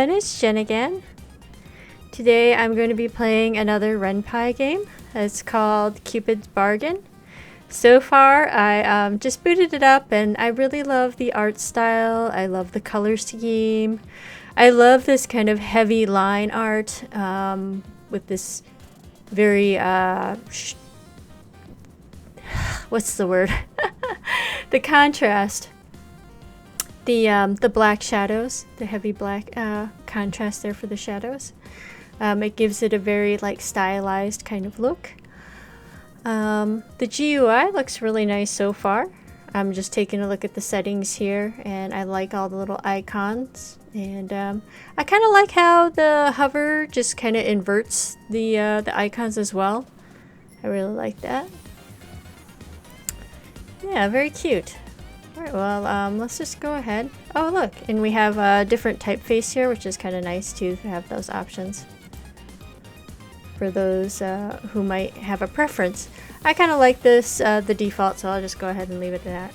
everyone, it's Jen again. Today I'm going to be playing another Renpy game. It's called Cupid's Bargain. So far I just booted it up and I really love the art style. I love the color scheme. I love this kind of heavy line art with this very what's the word? The contrast. The black shadows, the heavy black contrast there for the shadows. It gives it a very like stylized kind of look. The GUI looks really nice so far. I'm just taking a look at the settings here and I like all the little icons, and I kind of like how the hover just kind of inverts the icons as well. I really like that. Yeah, very cute. Alright, well, let's just go ahead. Oh, look, and we have a different typeface here, which is kind of nice too, to have those options for those who might have a preference. I kind of like this, the default, so I'll just go ahead and leave it at that.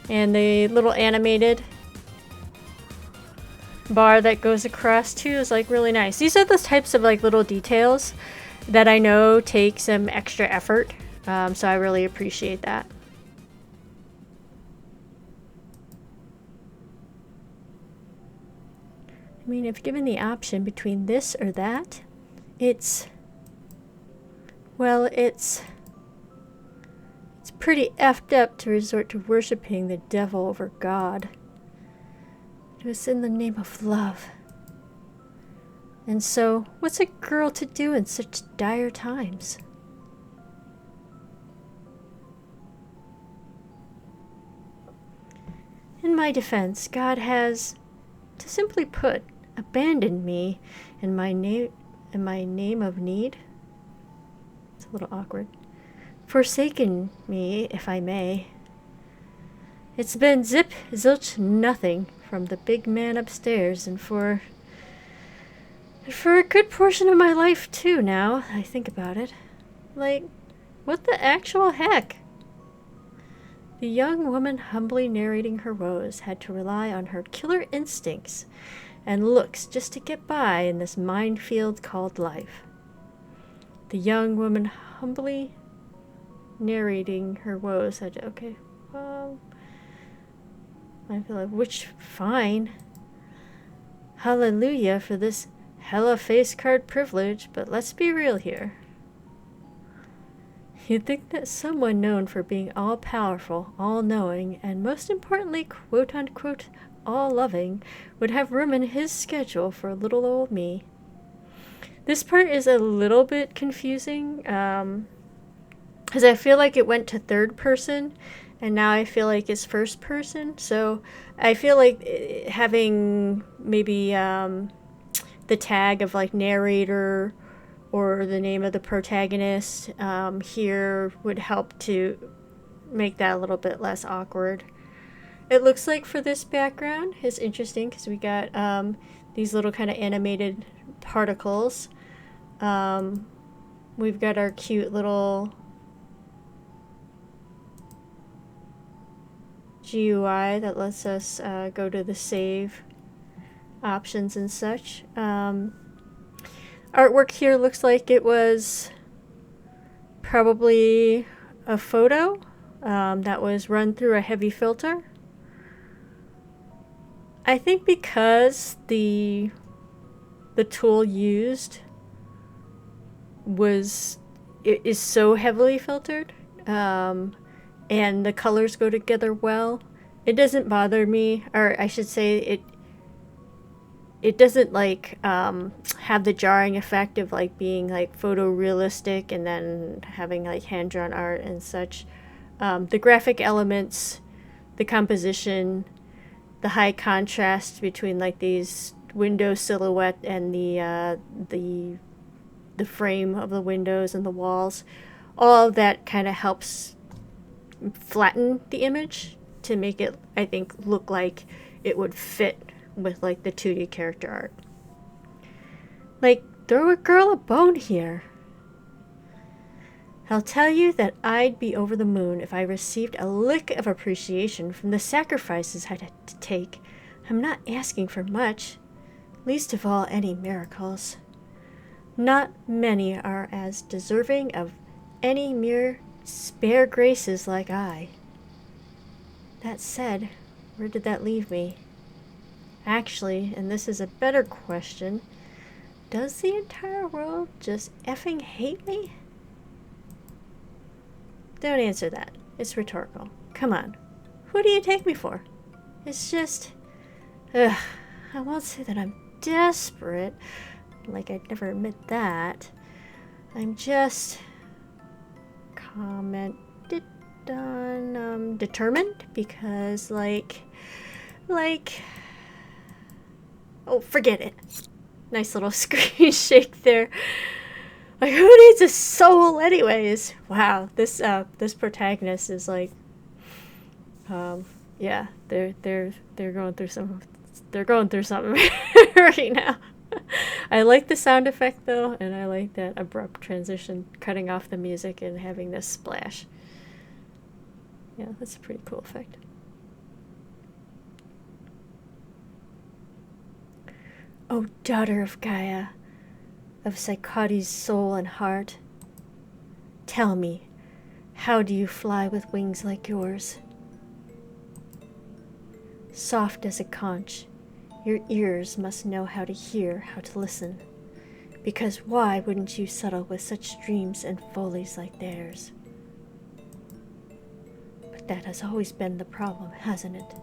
And the little animated bar that goes across too is like really nice. These are the types of like little details that I know take some extra effort, so I really appreciate that. I mean, if given the option between this or that, it's pretty effed up to resort to worshiping the devil over God. It was in the name of love. And so, what's a girl to do in such dire times? In my defense, God has, to simply put, abandoned me in my name of need. It's a little awkward. Forsaken me, if I may. It's been zip, zilch, nothing from the big man upstairs, and for a good portion of my life too, now I think about it. Like, what the actual heck? The young woman humbly narrating her woes had to rely on her killer instincts and looks just to get by in this minefield called life. The young woman humbly narrating her woes had to, okay, well, I feel like, which, fine. Hallelujah for this hella face card privilege, but let's be real here. You'd think that someone known for being all-powerful, all-knowing, and most importantly, quote-unquote, all-loving, would have room in his schedule for little old me. This part is a little bit confusing, because I feel like it went to third person, and now I feel like it's first person, so I feel like having maybe the tag of like narrator or the name of the protagonist here would help to make that a little bit less awkward. It looks like for this background is interesting because we got these little kind of animated particles. We've got our cute little GUI that lets us go to the save options and such. Artwork here looks like it was probably a photo that was run through a heavy filter. I think because the tool used is so heavily filtered, and the colors go together well, it doesn't bother me, or I should say it doesn't like have the jarring effect of like being like photorealistic and then having like hand-drawn art and such. The graphic elements, the composition, the high contrast between like these window silhouette and the frame of the windows and the walls, all of that kind of helps flatten the image to make it, I think, look like it would fit with like the 2D character art. Like, throw a girl a bone here. I'll tell you that I'd be over the moon if I received a lick of appreciation from the sacrifices I'd had to take. I'm not asking for much, least of all any miracles. Not many are as deserving of any mere spare graces like I. That said, where did that leave me? Actually, and this is a better question, does the entire world just effing hate me? Don't answer that. It's rhetorical. Come on. Who do you take me for? It's just... I won't say that I'm desperate. Like, I'd never admit that. I'm just... commented on, determined? Because, like... Oh, forget it. Nice little screen shake there. Like, who needs a soul anyways? Wow, this protagonist is like, yeah, they're going through something right now. I like the sound effect though, and I like that abrupt transition, cutting off the music and having this splash. Yeah, that's a pretty cool effect. O daughter of Gaia, of Psychote's soul and heart, tell me, how do you fly with wings like yours? Soft as a conch, your ears must know how to hear, how to listen, because why wouldn't you settle with such dreams and follies like theirs? But that has always been the problem, hasn't it?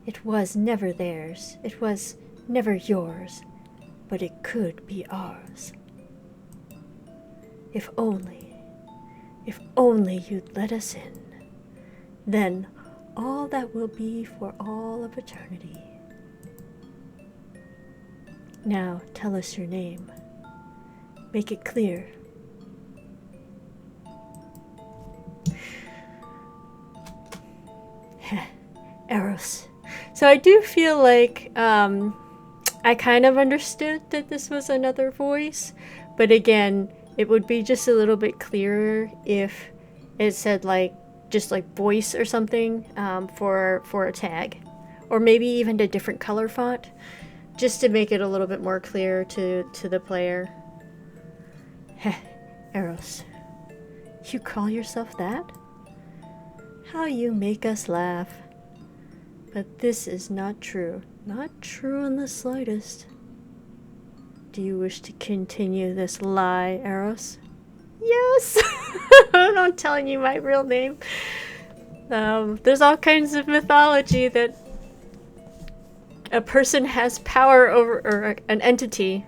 It was never theirs, it was never yours, but it could be ours. If only you'd let us in, then all that will be for all of eternity. Now tell us your name. Make it clear. Eros. So I do feel like I kind of understood that this was another voice, but again, it would be just a little bit clearer if it said like just like voice or something for a tag, or maybe even a different color font, just to make it a little bit more clear to the player. Eros, you call yourself that? How you make us laugh. But this is not true. Not true in the slightest. Do you wish to continue this lie, Eros? Yes! I'm not telling you my real name. There's all kinds of mythology that a person has power over, or an entity,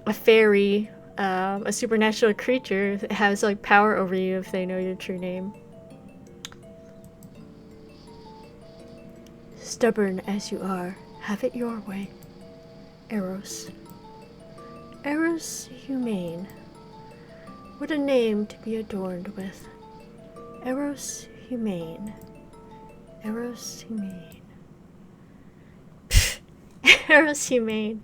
a fairy, a supernatural creature that has like power over you if they know your true name. Stubborn as you are, have it your way. Eros. Eros humane. What a name to be adorned with. Eros humane. Eros humane. Eros humane.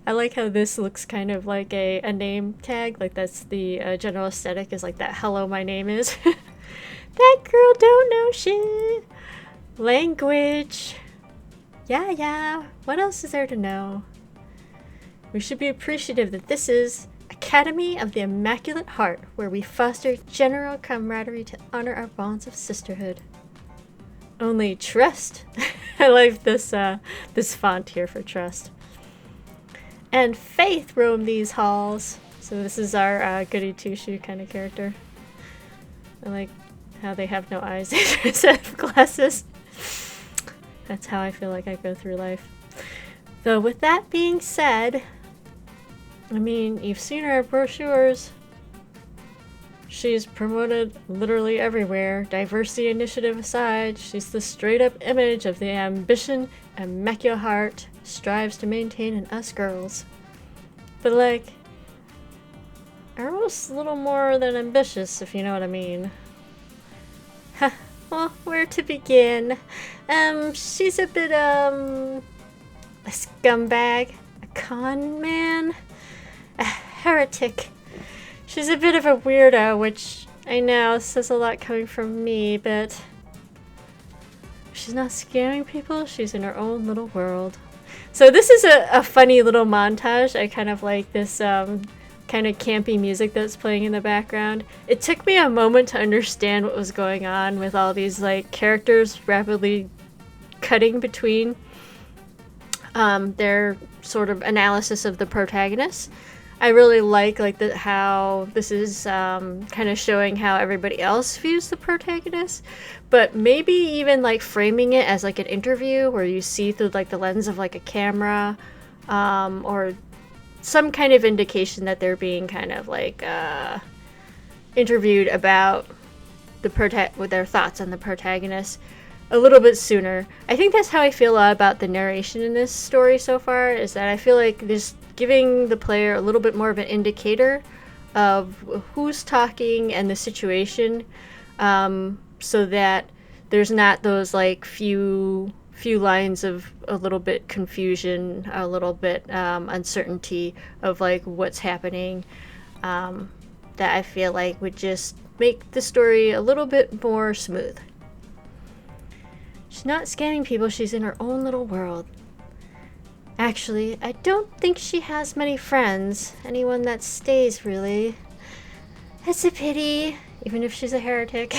I like how this looks kind of like a name tag. Like that's the general aesthetic is like that hello my name is. That girl don't know shit. Language. Yeah. What else is there to know? We should be appreciative that this is Academy of the Immaculate Heart, where we foster general camaraderie to honor our bonds of sisterhood. Only trust. I like this this font here for trust. And faith roam these halls. So this is our goody two-shoe kind of character. I like how they have no eyes instead of glasses. That's how I feel like I go through life. Though with that being said, I mean, you've seen her brochures. She's promoted literally everywhere. Diversity initiative aside, she's the straight up image of the ambition Immaculate Heart strives to maintain in us girls. But like, Eros a little more than ambitious, if you know what I mean. Well, where to begin? She's a bit, a scumbag, a con man, a heretic. She's a bit of a weirdo, which I know says a lot coming from me, but she's not scamming people. She's in her own little world. So this is a funny little montage. I kind of like this kind of campy music that's playing in the background. It took me a moment to understand what was going on with all these like characters rapidly cutting between their sort of analysis of the protagonist. I really like how this is kind of showing how everybody else views the protagonist, but maybe even like framing it as like an interview where you see through like the lens of like a camera, or some kind of indication that they're being kind of like interviewed about with their thoughts on the protagonist a little bit sooner. I think that's how I feel about the narration in this story so far, is that I feel like this giving the player a little bit more of an indicator of who's talking and the situation, so that there's not those like few lines of a little bit confusion, a little bit uncertainty of like what's happening, that I feel like would just make the story a little bit more smooth. She's not scamming people, she's in her own little world. Actually, I don't think she has many friends. Anyone that stays, really. It's a pity, even if she's a heretic.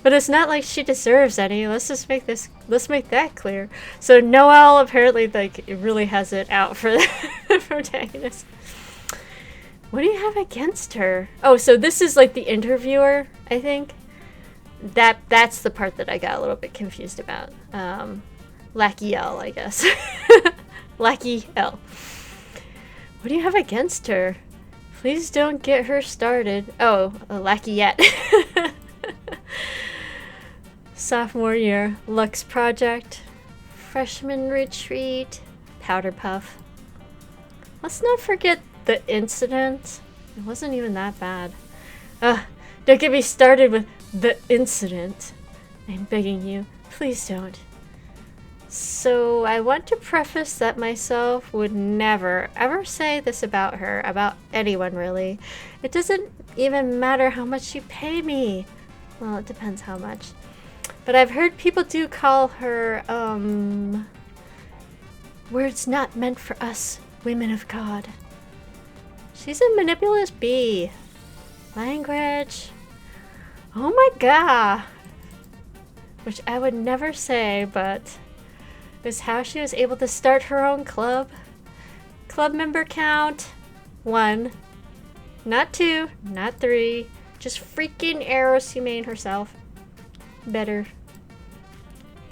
But it's not like she deserves any. Let's make that clear. So Noelle apparently like really has it out for the protagonist. What do you have against her? Oh, so this is like the interviewer, I think. That's the part that I got a little bit confused about. Lackey L, I guess. Lackey L. What do you have against her? Please don't get her started. Oh, Lackey yet. Sophomore year, Lux Project, Freshman Retreat, Powder Puff. Let's not forget the incident. It wasn't even that bad. Don't get me started with the incident. I'm begging you, please don't. So I want to preface that myself would never, ever say this about her, about anyone really. It doesn't even matter how much you pay me. Well, it depends how much. But I've heard people do call her, words not meant for us, women of God. She's a manipulous bee. Language. Oh my god. Which I would never say, but is how she was able to start her own club. Club member count 1. Not 2, not 3. Just freaking Eros Humane herself. Better.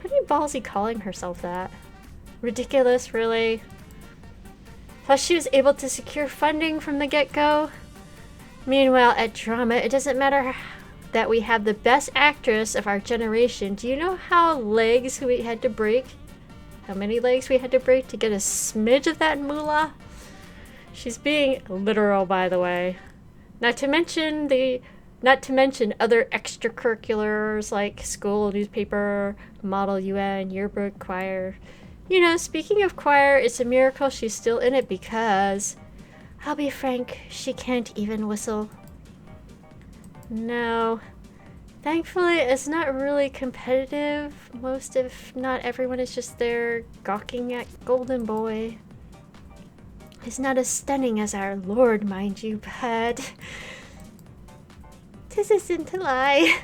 Pretty ballsy calling herself that. Ridiculous, really. Plus she was able to secure funding from the get-go. Meanwhile, at drama, it doesn't matter that we have the best actress of our generation. Do you know how legs we had to break? How many legs we had to break to get a smidge of that moolah? She's being literal, by the way. Not to mention other extracurriculars like school, newspaper, model UN, yearbook, choir. You know, speaking of choir, it's a miracle she's still in it because, I'll be frank, she can't even whistle. No. Thankfully, it's not really competitive. Most, if not everyone, is just there gawking at Golden Boy. He's not as stunning as our Lord, mind you, but this isn't a lie.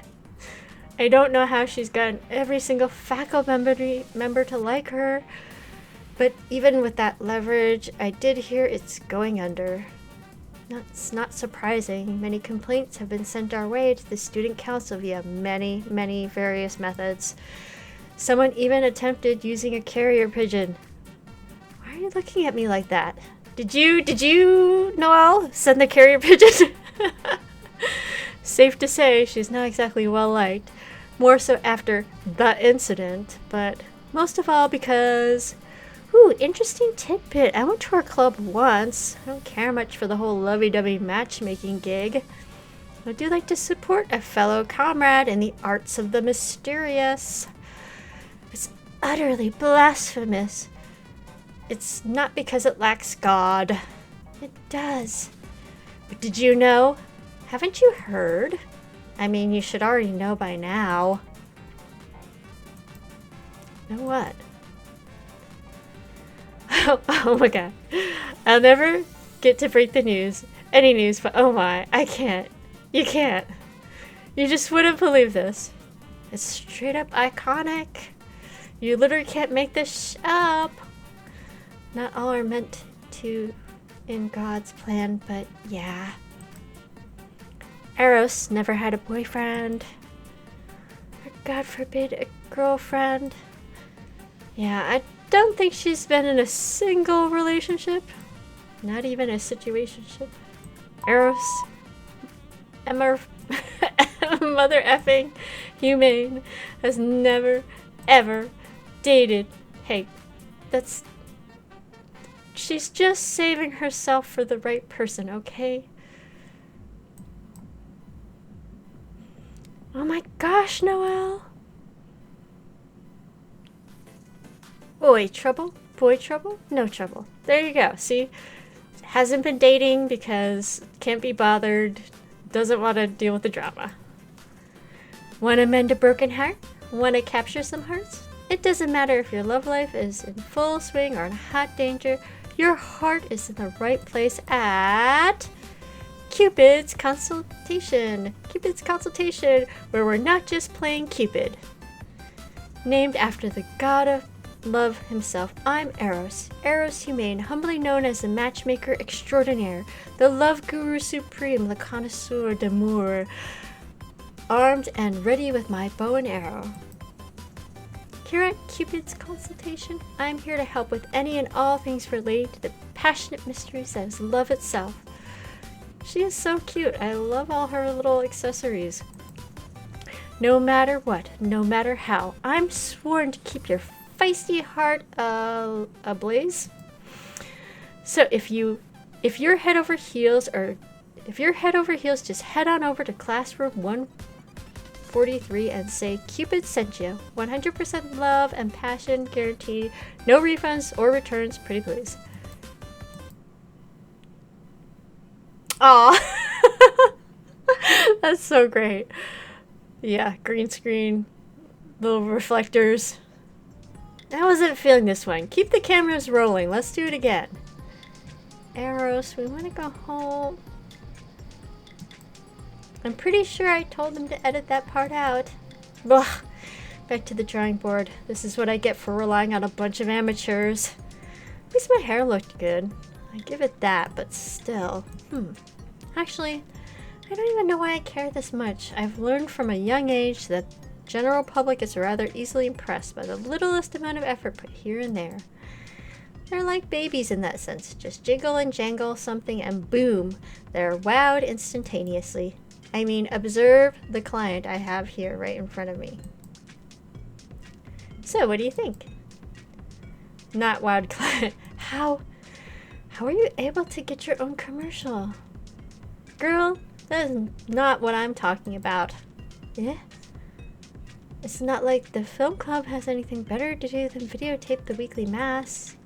I don't know how she's gotten every single faculty member to like her, but even with that leverage, I did hear it's going under. It's not surprising. Many complaints have been sent our way to the student council via many, many various methods. Someone even attempted using a carrier pigeon. Why are you looking at me like that? Did you, Noelle, send the carrier pigeon? Safe to say, she's not exactly well liked. More so after the incident, but most of all because... Ooh, interesting tidbit. I went to her club once. I don't care much for the whole lovey-dovey matchmaking gig. I do like to support a fellow comrade in the arts of the mysterious. It's utterly blasphemous. It's not because it lacks God. It does. But did you know? Haven't you heard? I mean, you should already know by now. Know what? Oh my god. I'll never get to break the news. Any news, but oh my, I can't. You can't. You just wouldn't believe this. It's straight up iconic. You literally can't make this up. Not all are meant to in God's plan, but yeah. Eros never had a boyfriend. Or God forbid, a girlfriend. Yeah, I don't think she's been in a single relationship. Not even a situationship. Eros. Mother effing humane has never, ever dated. Hey, that's... She's just saving herself for the right person, okay? Oh my gosh, Noelle. Boy trouble? Boy trouble? No trouble. There you go. See? Hasn't been dating because can't be bothered. Doesn't want to deal with the drama. Want to mend a broken heart? Want to capture some hearts? It doesn't matter if your love life is in full swing or in hot danger. Your heart is in the right place at Cupid's Consultation. Cupid's Consultation, where we're not just playing Cupid. Named after the god of love himself, I'm Eros. Eros Humane, humbly known as the matchmaker extraordinaire, the love guru supreme, the connoisseur d'amour, armed and ready with my bow and arrow. Here at Cupid's Consultation, I'm here to help with any and all things related to the passionate mysteries that is love itself. She is so cute. I love all her little accessories. No matter what, no matter how, I'm sworn to keep your feisty heart ablaze. So if you're head over heels, just head on over to classroom 143 and say Cupid sent you. 100% love and passion guaranteed. No refunds or returns, pretty please. Aw. That's so great. Yeah, green screen, little reflectors. I wasn't feeling this one. Keep the cameras rolling. Let's do it again. Eros, we want to go home. I'm pretty sure I told them to edit that part out. Ugh. Back to the drawing board. This is what I get for relying on a bunch of amateurs. At least my hair looked good. I give it that, but still. Actually, I don't even know why I care this much. I've learned from a young age that the general public is rather easily impressed by the littlest amount of effort put here and there. They're like babies in that sense. Just jiggle and jangle something and boom, they're wowed instantaneously. I mean, observe the client I have here right in front of me. So, what do you think? Not wowed client. How are you able to get your own commercial? Girl, that is not what I'm talking about. Yeah? It's not like the film club has anything better to do than videotape the weekly mass.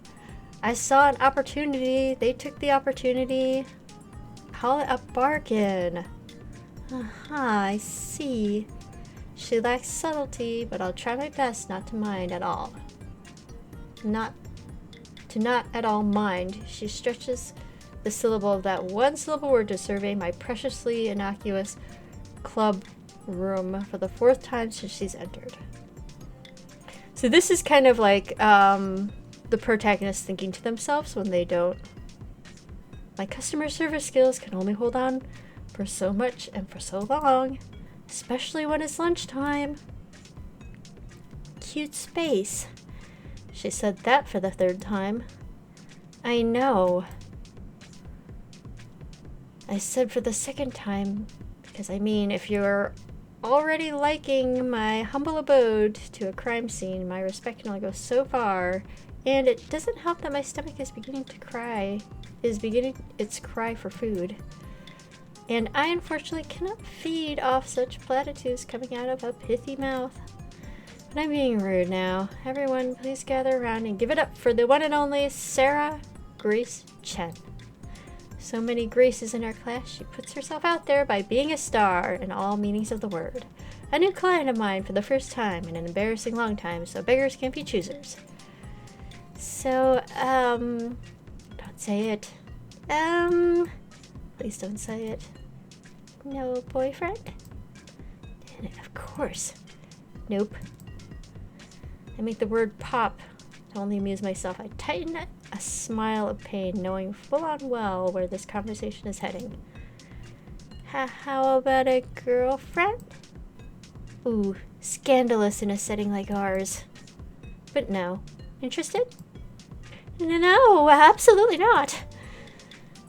I saw an opportunity. They took the opportunity. Call it a bargain. I see. She lacks subtlety, but I'll try my best not to mind at all. Not at all mind. She stretches the syllable of that one syllable word to survey my preciously innocuous club room for the 4th time since she's entered. So this is kind of like the protagonist thinking to themselves when they don't. My customer service skills can only hold on for so much and for so long, especially when it's lunchtime. Cute space. She said that for the 3rd time. I know. I said for the 2nd time, because I mean, if you're already liking my humble abode to a crime scene, my respect can only go so far, and it doesn't help that my stomach is beginning its cry for food. And I unfortunately cannot feed off such platitudes coming out of a pithy mouth. But I'm being rude now. Everyone, please gather around and give it up for the one and only Sarah Grace Chen. So many graces in our class, she puts herself out there by being a star in all meanings of the word. A new client of mine for the first time in an embarrassing long time, so beggars can't be choosers. So, don't say it. Please don't say it. No boyfriend? Of course. Nope. I make the word pop to only amuse myself. I tighten a smile of pain, knowing full on well where this conversation is heading. How about a girlfriend? Ooh, scandalous in a setting like ours. But no. Interested? No, absolutely not.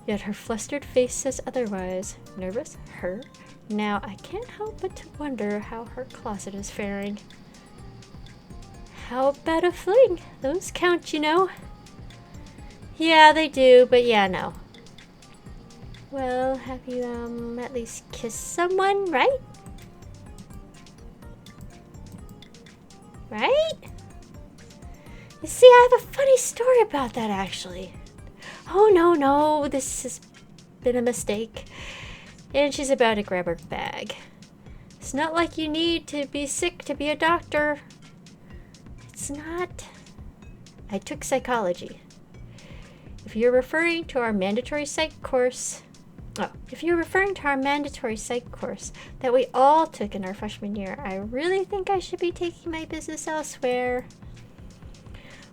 Yet her flustered face says otherwise. Nervous? Her? Now I can't help but to wonder how her closet is faring. How about a fling? Those count, you know. Yeah, they do, but yeah, no. Well, have you, at least kissed someone, right? Right? You see, I have a funny story about that, actually. Oh, no, this has been a mistake. And she's about to grab her bag. It's not like you need to be sick to be a doctor. It's not. I took psychology. If you're referring to our mandatory psych course that we all took in our freshman year, I really think I should be taking my business elsewhere.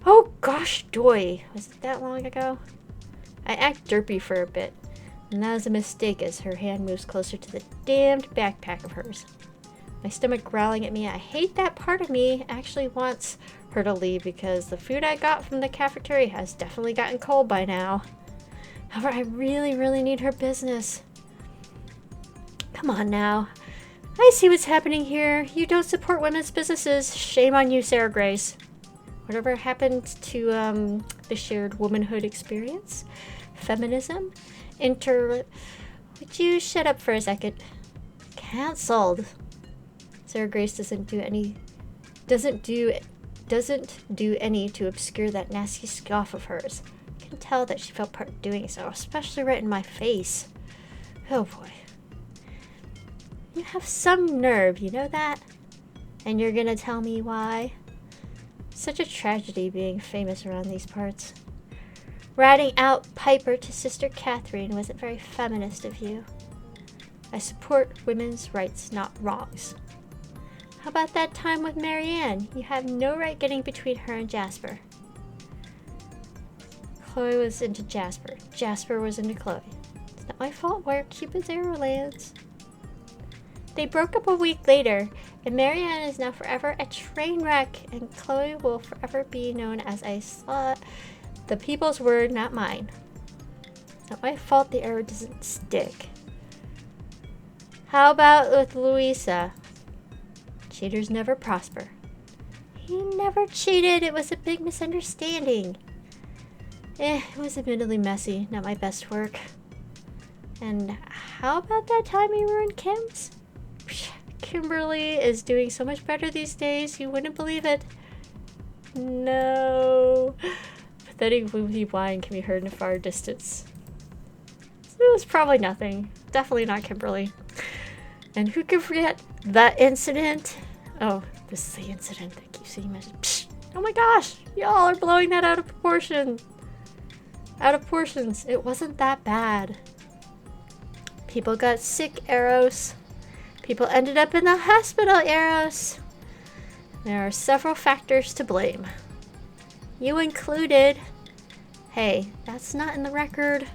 Oh gosh, doy. Was it that long ago? I act derpy for a bit, and that is a mistake as her hand moves closer to the damned backpack of hers. My stomach growling at me. I hate that part of me actually wants her to leave because the food I got from the cafeteria has definitely gotten cold by now. However, I really need her business. Come on now. I see what's happening here. You don't support women's businesses. Shame on you, Sarah Grace. Whatever happened to the shared womanhood experience? Feminism? Would you shut up for a second? Cancelled. Sarah Grace doesn't do any to obscure that nasty scoff of hers. I can tell that she felt part of doing so, especially right in my face. Oh boy. You have some nerve, you know that? And you're gonna tell me why? Such a tragedy being famous around these parts. Ratting out Piper to Sister Catherine wasn't very feminist of you. I support women's rights, not wrongs. How about that time with Marianne? You have no right getting between her and Jasper. Chloe was into Jasper. Jasper was into Chloe. It's not my fault where Cupid's arrow lands. They broke up a week later, and Marianne is now forever a train wreck, and Chloe will forever be known as a slut. The people's word, not mine. It's not my fault the arrow doesn't stick. How about with Louisa? Cheaters never prosper. He never cheated. It was a big misunderstanding. It was admittedly messy. Not my best work. And how about that time you ruined Kim's? Kimberly is doing so much better these days. You wouldn't believe it. No. Pathetic woozy whine can be heard in a far distance. It was probably nothing. Definitely not Kimberly. And who can forget that incident? Oh, this is the incident that keeps seeing messages. Oh my gosh, y'all are blowing that out of proportion. Out of portions. It wasn't that bad. People got sick, Eros. People ended up in the hospital, Eros. There are several factors to blame. You included. Hey, that's not in the record.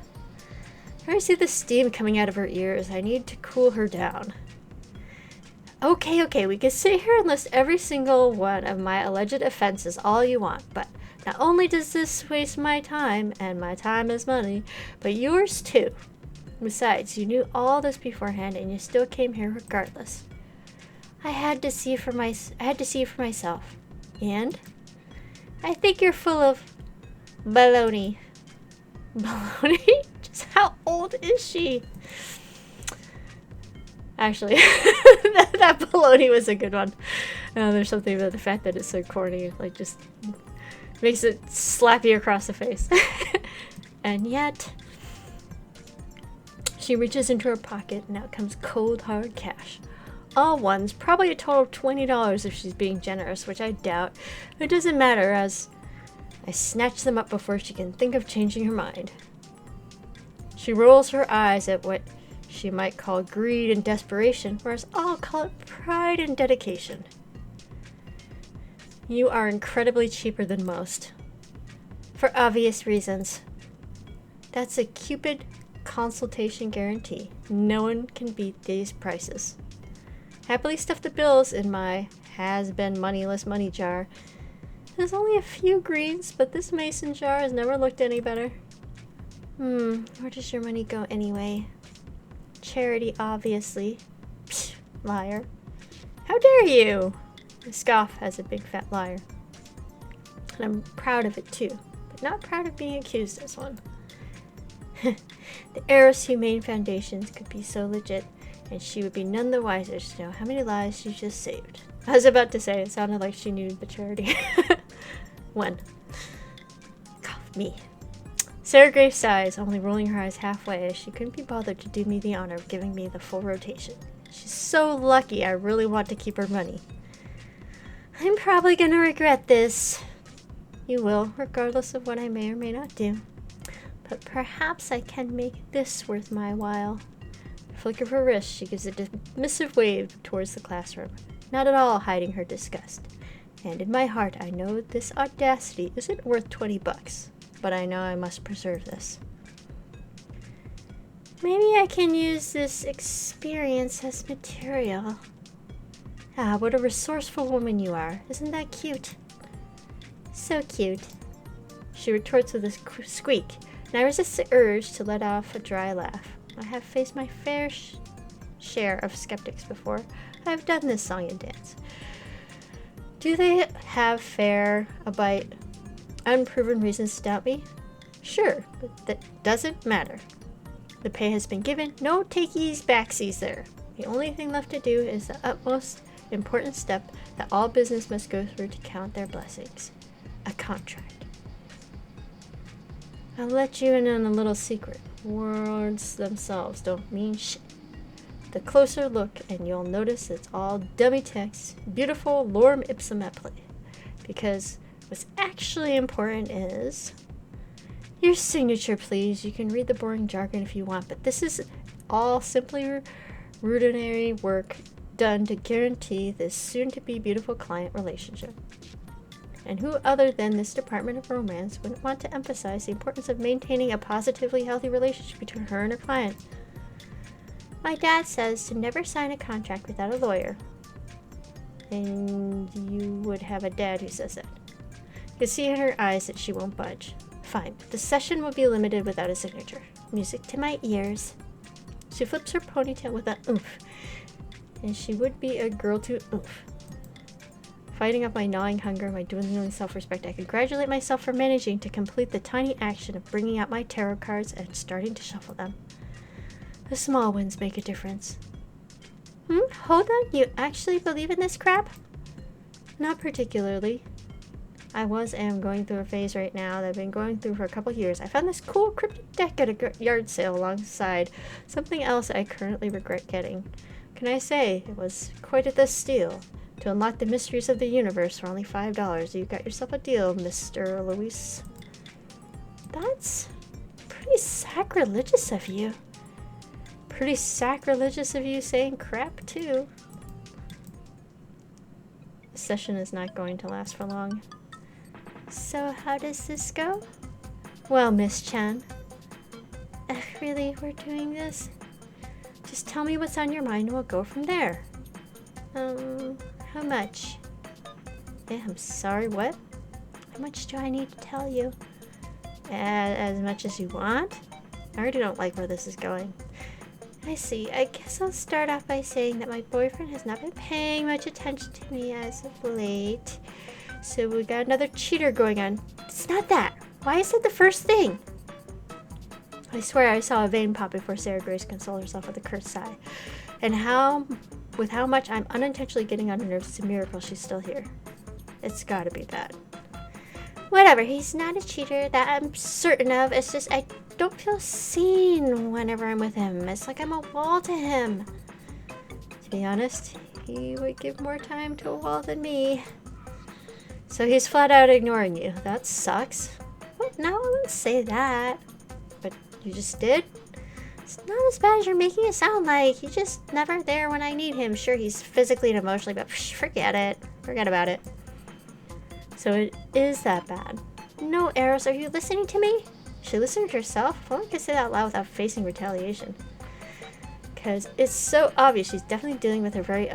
I see the steam coming out of her ears. I need to cool her down. Okay, we can sit here and list every single one of my alleged offenses all you want, but not only does this waste my time, and my time is money, but yours too. Besides, you knew all this beforehand and you still came here regardless. I had to see for myself. And I think you're full of baloney. Baloney? Just how old is she? Actually, that baloney was a good one. There's something about the fact that it's so corny, like just makes it slap you across the face. And yet, She reaches into her pocket and out comes cold hard cash. All ones, probably a total of $20 if she's being generous, which I doubt. It doesn't matter, as I snatch them up before she can think of changing her mind. She rolls her eyes at what she might call greed and desperation, whereas I'll call it pride and dedication. You are incredibly cheaper than most. For obvious reasons. That's a Cupid consultation guarantee. No one can beat these prices. Happily stuff the bills in my has-been moneyless money jar. There's only a few greens, but this mason jar has never looked any better. Where does your money go anyway? Charity, obviously. Psh, liar. How dare you? I scoff as a big fat liar. And I'm proud of it too, but not proud of being accused as one. The heiress Humane Foundations could be so legit, and she would be none the wiser to know how many lives she just saved. I was about to say, it sounded like she needed the charity. When? Cough me. Sarah Grace sighs, only rolling her eyes halfway, as she couldn't be bothered to do me the honor of giving me the full rotation. She's so lucky, I really want to keep her money. I'm probably gonna regret this. You will, regardless of what I may or may not do. But perhaps I can make this worth my while. A flick of her wrist, she gives a dismissive wave towards the classroom, not at all hiding her disgust. And in my heart, I know this audacity isn't worth $20, but I know I must preserve this. Maybe I can use this experience as material. Ah, what a resourceful woman you are. Isn't that cute? So cute. She retorts with a squeak, and I resist the urge to let off a dry laugh. I have faced my fair share of skeptics before. I've done this song and dance. Do they have fair, albeit unproven reasons to doubt me? Sure, but that doesn't matter. The pay has been given. No takeys, backsies there. The only thing left to do is the utmost important step that all business must go through to count their blessings. A contract. I'll let you in on a little secret. Words themselves don't mean shit. The closer look and you'll notice it's all dummy text, beautiful lorem ipsum et play. Because what's actually important is your signature, please. You can read the boring jargon if you want, but this is all simply rudimentary work done to guarantee this soon-to-be beautiful client relationship. And who other than this department of romance wouldn't want to emphasize the importance of maintaining a positively healthy relationship between her and her client? My dad says to never sign a contract without a lawyer. And you would have a dad who says that. You can see in her eyes that she won't budge. Fine, the session will be limited without a signature. Music to my ears. She flips her ponytail with a oomph. And she would be a girl to oomph. Fighting off my gnawing hunger, my dwindling self-respect, I congratulate myself for managing to complete the tiny action of bringing out my tarot cards and starting to shuffle them. The small wins make a difference. Hold on, you actually believe in this crap? Not particularly. I am going through a phase right now that I've been going through for a couple years. I found this cool cryptic deck at a yard sale alongside something else I currently regret getting. Can I say, it was quite a steal. To unlock the mysteries of the universe for only $5, you got yourself a deal, Mr. Luis. That's pretty sacrilegious of you. Pretty sacrilegious of you saying crap, too. The session is not going to last for long. So how does this go? Well, Miss Chan. Really, we're doing this? Just tell me what's on your mind and we'll go from there. How much? I'm sorry, what? How much do I need to tell you? As much as you want? I already don't like where this is going. I see. I guess I'll start off by saying that my boyfriend has not been paying much attention to me as of late. So we got another cheater going on. It's not that. Why is it the first thing? I swear I saw a vein pop before Sarah Grace consoled herself with a curt sigh. And with how much I'm unintentionally getting on her nerves, it's a miracle she's still here. It's gotta be that. Whatever, he's not a cheater, that I'm certain of. It's just I don't feel seen whenever I'm with him. It's like I'm a wall to him. To be honest, he would give more time to a wall than me. So he's flat out ignoring you. That sucks. What? No, I wouldn't say that. But you just did? It's not as bad as you're making it sound like. He's just never there when I need him. Sure, he's physically and emotionally, but forget it. Forget about it. So it is that bad. No, Eros, are you listening to me? She listened to herself? If only I could say that out loud without facing retaliation. Because it's so obvious she's definitely dealing with a very,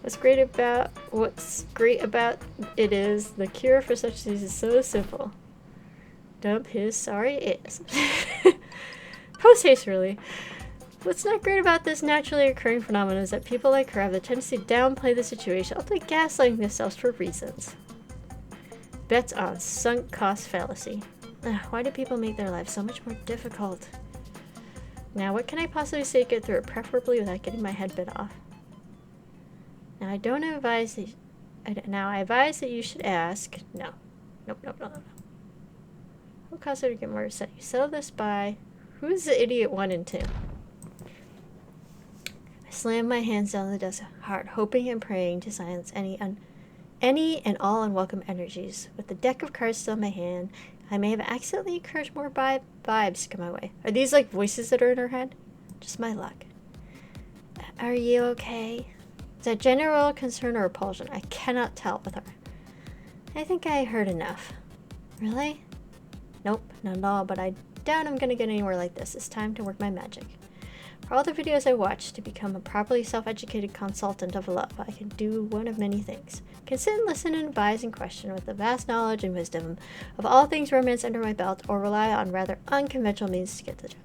What's great about it is the cure for such things is so simple. Dump his sorry ass. Post haste, really. What's not great about this naturally occurring phenomenon is that people like her have the tendency to downplay the situation, often gaslighting themselves for reasons. Bets on sunk cost fallacy. Why do people make their lives so much more difficult? Now, what can I possibly say to get through it, preferably without getting my head bit off? Now, I advise that you should ask. No. Nope. What caused her to get more upset? You settle this by... Who's the idiot 1 and 2? I slammed my hands down on the desk hard, hoping and praying to silence any and all unwelcome energies. With the deck of cards still in my hand, I may have accidentally encouraged more vibes to come my way. Are these like voices that are in her head? Just my luck. Are you okay? Is that general concern or repulsion? I cannot tell with her. I think I heard enough. Really? Nope, not at all, but I doubt I'm gonna get anywhere like this. It's time to work my magic. For all the videos I watched to become a properly self-educated consultant of love, I can do one of many things. I can sit and listen and advise and question with the vast knowledge and wisdom of all things romance under my belt, or rely on rather unconventional means to get the job.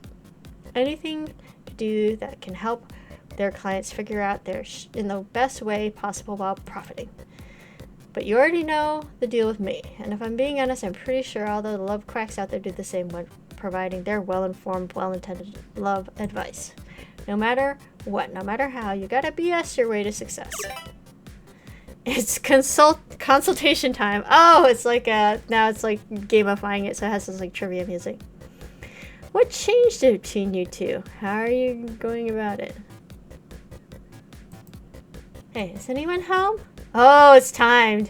Anything to do that can help their clients figure out their in the best way possible while profiting. But you already know the deal with me, and if I'm being honest, I'm pretty sure all the love quacks out there do the same when providing their well-informed, well-intended love advice. No matter what, no matter how, you gotta BS your way to success. It's consultation time. Oh, it's like now it's like gamifying it, so it has this like trivia music. What changed between you two? How are you going about it? Hey, is anyone home? Oh, it's timed.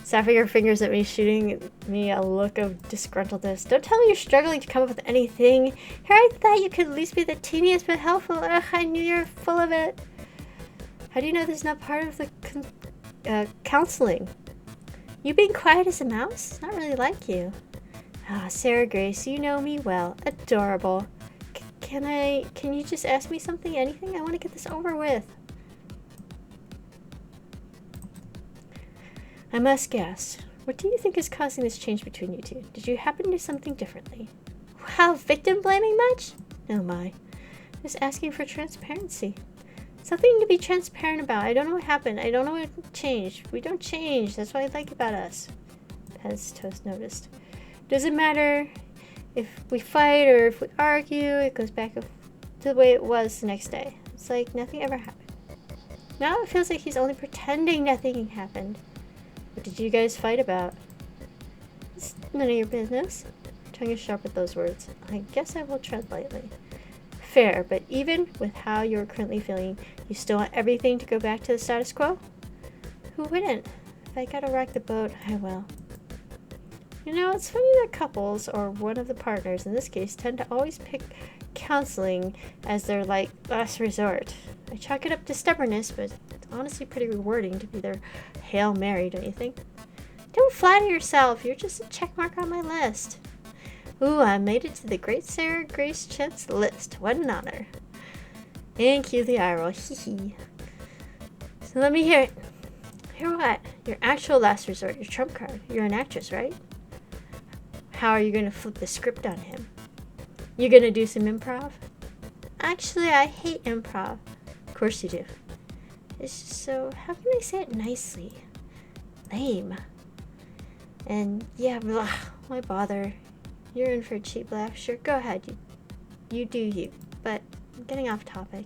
Snapping her fingers at me, shooting me a look of disgruntledness. Don't tell me you're struggling to come up with anything. Here, I thought you could at least be the teeniest bit helpful. Ugh, I knew you were full of it. How do you know this is not part of the counseling? You being quiet as a mouse? It's not really like you. Ah, Sarah Grace, you know me well. Adorable. Can you just ask me something? Anything? I want to get this over with. I must guess. What do you think is causing this change between you two? Did you happen to do something differently? Wow, victim blaming much? Oh my. Just asking for transparency. Something to be transparent about. I don't know what happened. I don't know what changed. We don't change. That's what I like about us. Pez Toast noticed. Doesn't matter if we fight or if we argue. It goes back to the way it was the next day. It's like nothing ever happened. Now it feels like he's only pretending nothing happened. What did you guys fight about? It's none of your business. Tongue is sharp with those words. I guess I will tread lightly. Fair, but even with how you're currently feeling, you still want everything to go back to the status quo? Who wouldn't? If I gotta rock the boat, I will. You know, it's funny that couples, or one of the partners in this case, tend to always pick counseling as their, last resort. I chalk it up to stubbornness, but it's honestly pretty rewarding to be their Hail Mary, don't you think? Don't flatter yourself. You're just a checkmark on my list. Ooh, I made it to the Great Sarah Grace Chet's list. What an honor. And cue the eye roll. Hee hee. So let me hear it. Hear what? Your actual last resort, your trump card. You're an actress, right? How are you going to flip the script on him? You're going to do some improv? Actually, I hate improv. Of course you do. It's just so, how can I say it nicely? Lame. And yeah, blah, why bother? You're in for a cheap laugh. Sure, go ahead. You do you. But I'm getting off topic.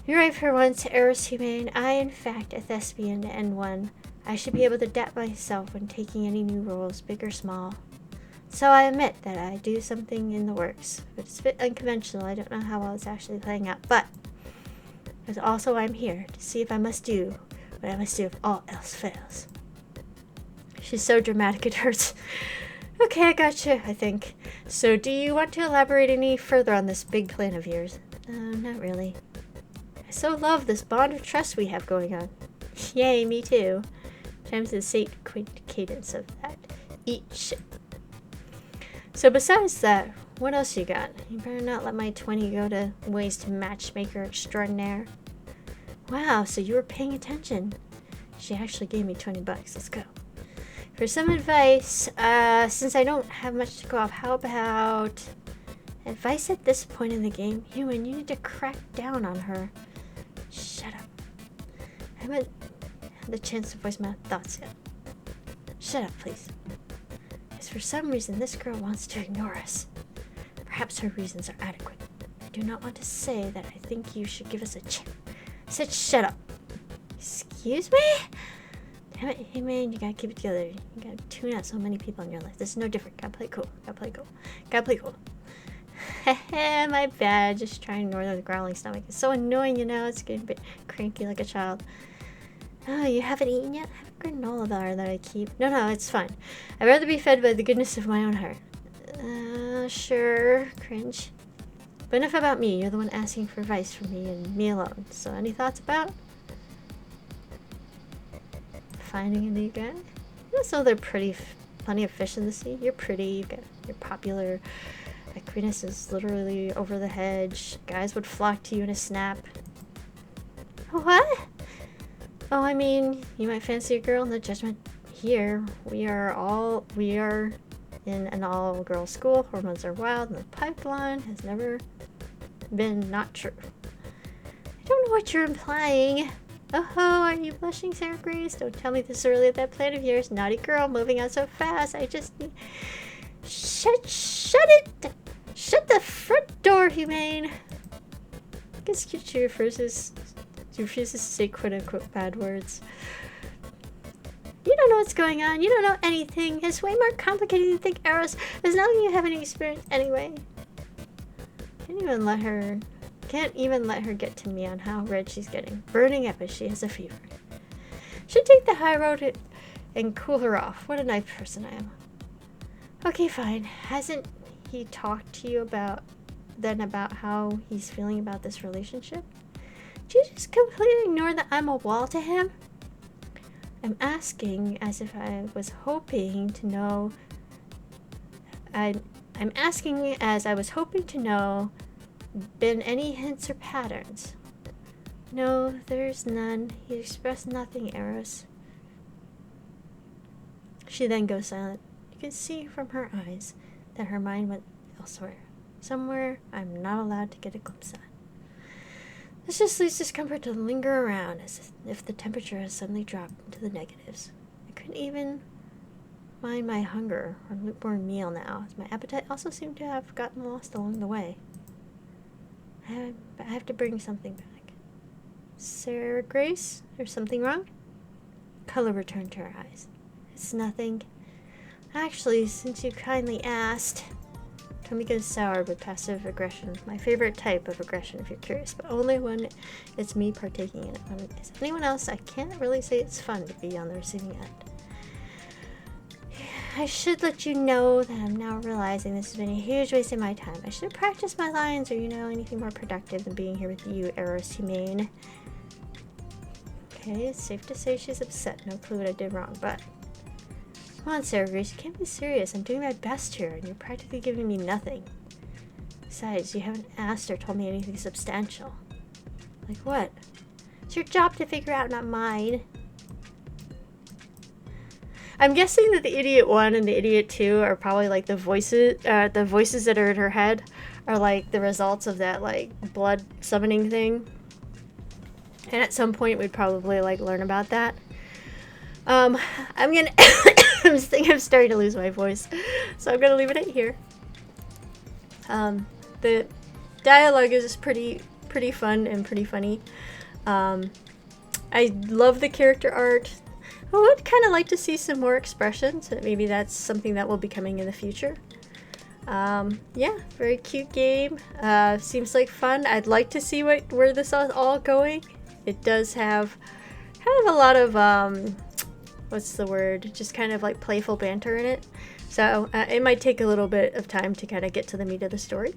You're right for once, Eros humane. I, in fact, a thespian and one I should be able to adapt myself when taking any new roles, big or small. So I admit that I do something in the works. It's a bit unconventional. I don't know how well it's actually playing out, but also I'm here to see if I must do what I must do if all else fails. She's so dramatic it hurts. Okay, I gotcha, I think. So do you want to elaborate any further on this big plan of yours? Not really. I so love this bond of trust we have going on. Yay, me too. Times the same cadence of that. Eat shit. So besides that, what else you got? You better not let my 20 go to waste, matchmaker extraordinaire. Wow, so you were paying attention. She actually gave me 20 bucks. Let's go. For some advice, since I don't have much to go off, how about advice at this point in the game? Human, you need to crack down on her. Shut up. I haven't had the chance to voice my thoughts yet. Shut up, please. Because for some reason, this girl wants to ignore us. Perhaps her reasons are adequate. I do not want to say that I think you should give us a chance. I said shut up. Excuse me? Damn it, hey man, you gotta keep it together. You gotta tune out so many people in your life. This is no different. Gotta play cool. Gotta play cool. Gotta play cool. Heh, my bad. Just trying to ignore the growling stomach. It's so annoying, you know. It's getting a bit cranky like a child. Oh, you haven't eaten yet? I have a granola bar that I keep. No, it's fine. I'd rather be fed by the goodness of my own heart. Sure. Cringe. But enough about me. You're the one asking for advice from me and me alone. So any thoughts about finding a new guy? You know, they're pretty, plenty of fish in the sea. You're pretty. You're popular. Aquinas is literally over the hedge. Guys would flock to you in a snap. What? Oh, I mean, you might fancy a girl, no judgment. Here, we are in an all-girl school. Hormones are wild, and the pipeline has never been not true. I don't know what you're implying. Oh, are you blushing, Sarah Grace? Don't tell me this early at that plan of yours. Naughty girl, moving on so fast. I just need... Shut it! Shut the front door, Humane! I guess she refuses to say quote-unquote bad words. You don't know what's going on. You don't know anything. It's way more complicated than you think, Eros. There's nothing you haven't experienced anyway. Can't even let her get to me on how red she's getting. Burning up as she has a fever. Should take the high road and cool her off. What a nice person I am. Okay, fine. Hasn't he talked to you about how he's feeling about this relationship? Do you just completely ignore that I'm a wall to him? I'm asking as if I was hoping to know. I'm asking as I was hoping to know. Been any hints or patterns? No, there's none. He expressed nothing, Eros. She then goes silent. You can see from her eyes that her mind went elsewhere. Somewhere I'm not allowed to get a glimpse at. This just leaves discomfort to linger around as if the temperature has suddenly dropped into the negatives. I couldn't even mind my hunger or lukewarm meal now, as my appetite also seemed to have gotten lost along the way. I have to bring something back. Sarah Grace, there's something wrong? Color returned to her eyes. It's nothing. Actually, since you kindly asked, Tomika is sour with passive aggression. My favorite type of aggression, if you're curious, but only when it's me partaking in it. When it's anyone else, I can't really say it's fun to be on the receiving end. I should let you know that I'm now realizing this has been a huge waste of my time. I should have practiced my lines or, anything more productive than being here with you, Eros Humane. Okay, it's safe to say she's upset. No clue what I did wrong, but... Come on, Sarah Grace, you can't be serious. I'm doing my best here, and you're practically giving me nothing. Besides, you haven't asked or told me anything substantial. Like what? It's your job to figure out, not mine. I'm guessing that the Idiot 1 and the Idiot 2 are probably like the voices that are in her head are like the results of that like blood summoning thing. And at some point we'd probably like learn about that. I'm gonna I'm starting to lose my voice, so I'm gonna leave it at here. The dialogue is pretty fun and pretty funny. I love the character art. I would kind of like to see some more expressions. Maybe that's something that will be coming in the future. Yeah, very cute game. Seems like fun. I'd like to see where this is all going. It does have kind of a lot of, what's the word? Just kind of like playful banter in it. So it might take a little bit of time to kind of get to the meat of the story.